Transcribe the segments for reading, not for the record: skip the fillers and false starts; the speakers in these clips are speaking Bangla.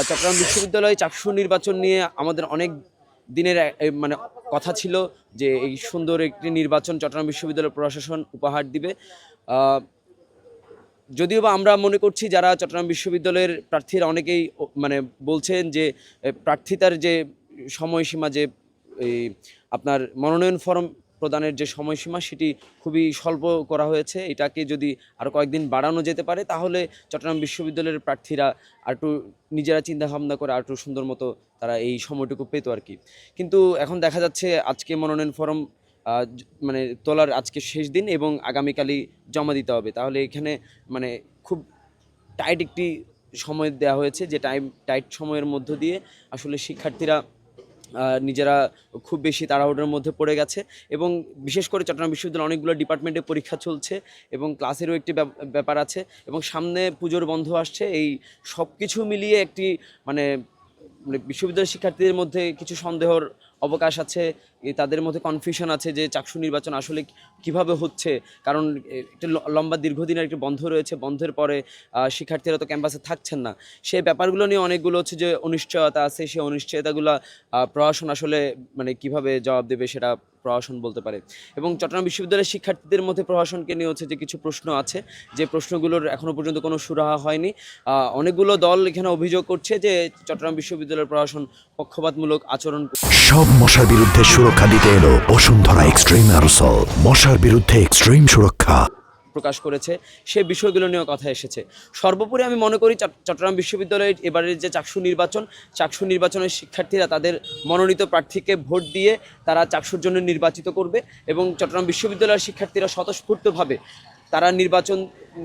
চট্টগ্রাম বিশ্ববিদ্যালয়ে চাকসু নির্বাচন নিয়ে আমাদের অনেক দিনের মানে কথা ছিল যে এই সুন্দর একটি নির্বাচন চট্টগ্রাম বিশ্ববিদ্যালয় প্রশাসন উপহার দিবে। যদিও বা আমরা মনে করছি যারা চট্টগ্রাম বিশ্ববিদ্যালয়ের প্রার্থীরা অনেকেই মানে বলছেন যে প্রার্থিতার যে সময়সীমা, যে এই আপনার মনোনয়ন ফরম প্রদানের যে সময়সীমা সেটি খুবই স্বল্প করা হয়েছে। এটাকে যদি আরও কয়েকদিন বাড়ানো যেতে পারে তাহলে চট্টগ্রাম বিশ্ববিদ্যালয়ের প্রার্থীরা আরেকটু নিজেরা চিন্তাভাবনা করে আরেকটু সুন্দর মতো তারা এই সময়টুকু পেত আর কি। কিন্তু এখন দেখা যাচ্ছে আজকে মনোনয়ন ফরম মানে তোলার আজকে শেষ দিন এবং আগামীকালই জমা দিতে হবে। তাহলে এখানে মানে খুব টাইট একটি সময় দেওয়া হয়েছে, যে টাইট সময়ের মধ্য দিয়ে আসলে শিক্ষার্থীরা নিজেরা খুব বেশি তাড়াহুড়োর মধ্যে পড়ে গেছে। এবং বিশেষ করে চট্টগ্রাম বিশ্ববিদ্যালয়ের অনেকগুলো ডিপার্টমেন্টে পরীক্ষা চলছে এবং ক্লাসেরও একটি ব্যাপার আছে এবং সামনে পুজোর বন্ধ আসছে। এই সব কিছু মিলিয়ে একটি মানে বিশ্ববিদ্যালয়ের শিক্ষার্থীদের মধ্যে কিছু সন্দেহর অবকাশ আছে, তাদের মধ্যে কনফিউশন আছে যে চাকসু নির্বাচন আসলে কিভাবে হচ্ছে। কারণ একটা লম্বা দীর্ঘদিনের একটি বন্ধ রয়েছে, বন্ধের পরে শিক্ষার্থীরা তো ক্যাম্পাসে থাকছেন না। সেই ব্যাপারগুলো নিয়ে অনেকগুলো হচ্ছে যে অনিশ্চয়তা আছে। সেই অনিশ্চয়তাগুলো প্রশাসন আসলে মানে কিভাবে জবাব দেবে সেটা প্রশাসন বলতে পারে। এবং চট্টগ্রাম বিশ্ববিদ্যালয়ের শিক্ষার্থীদের মধ্যে প্রশাসনকে নিয়ে হচ্ছে যে কিছু প্রশ্ন আছে, যে প্রশ্নগুলোর এখনও পর্যন্ত কোনো সুরাহা হয়নি। অনেকগুলো দল এখানে অভিযোগ করছে যে চট্টগ্রাম বিশ্ববিদ্যালয়ের প্রশাসন পক্ষপাতমূলক আচরণ। সব মশার বিরুদ্ধে সুরক্ষা দিতে এলো বসুন্ধরা এক্সট্রিম অ্যারোসল, মশার বিরুদ্ধে এক্সট্রিম সুরক্ষা প্রকাশ করেছে, সে বিষয়গুলো নিয়েও কথা এসেছে। সর্বোপরি আমি মনে করি চট্টগ্রাম বিশ্ববিদ্যালয়ের এবারের যে চাকসু নির্বাচনের শিক্ষার্থীরা তাদের মনোনীত প্রার্থীকে ভোট দিয়ে তারা চাকসুর জন্য নির্বাচিত করবে এবং চট্টগ্রাম বিশ্ববিদ্যালয়ের শিক্ষার্থীরা স্বতঃস্ফূর্তভাবে তারা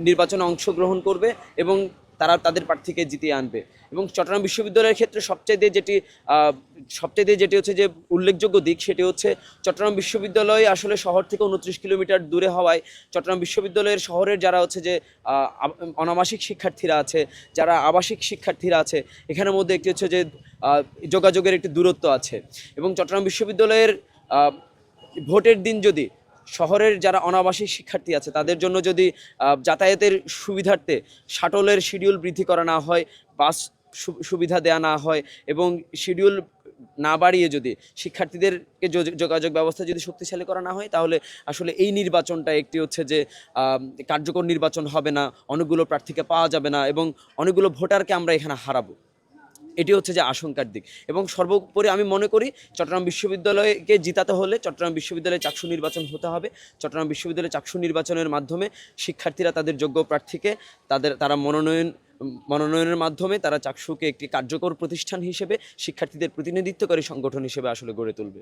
নির্বাচনে অংশগ্রহণ করবে এবং তারা তাদের প্রার্থীকে জিতিয়ে আনবে। এবং চট্টগ্রাম বিশ্ববিদ্যালয়ের ক্ষেত্রে সবচেয়ে যেটি হচ্ছে যে উল্লেখযোগ্য দিক, সেটি হচ্ছে চট্টগ্রাম বিশ্ববিদ্যালয় আসলে শহর থেকে 29 কিলোমিটার দূরে হওয়ায় চট্টগ্রাম বিশ্ববিদ্যালয়ের শহরের যারা হচ্ছে যে অনাবাসিক শিক্ষার্থীরা আছে, যারা আবাসিক শিক্ষার্থীরা আছে, এখানের মধ্যে একটি হচ্ছে যে যোগাযোগের একটি দূরত্ব আছে। এবং চট্টগ্রাম বিশ্ববিদ্যালয়ের ভোটের দিন যদি শহরের যারা অনাবাসিক শিক্ষার্থী আছে তাদের জন্য যদি যাতায়াতের সুবিধার্থে শাটলের শিডিউল বৃদ্ধি করা না হয়, বাস সুবিধা দেয়া না হয় এবং শিডিউল না বাড়িয়ে যদি শিক্ষার্থীদেরকে যোগাযোগ ব্যবস্থা যদি শক্তিশালী করা না হয়, তাহলে আসলে এই নির্বাচনটা একটি হচ্ছে যে কার্যকর নির্বাচন হবে না, অনেকগুলো প্রার্থীকে পাওয়া যাবে না এবং অনেকগুলো ভোটারকে আমরা এখানে হারাবো। এটি হচ্ছে যে আশঙ্কার দিক। এবং সর্বোপরি আমি মনে করি চট্টগ্রাম বিশ্ববিদ্যালয়কে জিতাতে হলে চট্টগ্রাম বিশ্ববিদ্যালয়ে চাকসু নির্বাচন হতে হবে। চট্টগ্রাম বিশ্ববিদ্যালয়ে চাকসু নির্বাচনের মাধ্যমে শিক্ষার্থীরা তাদের যোগ্য প্রার্থীকে তারা মনোনয়নের মাধ্যমে তারা চাকসুকে একটি কার্যকর প্রতিষ্ঠান হিসেবে শিক্ষার্থীদের প্রতিনিধিত্বকারী সংগঠন হিসেবে আসলে গড়ে তুলবে।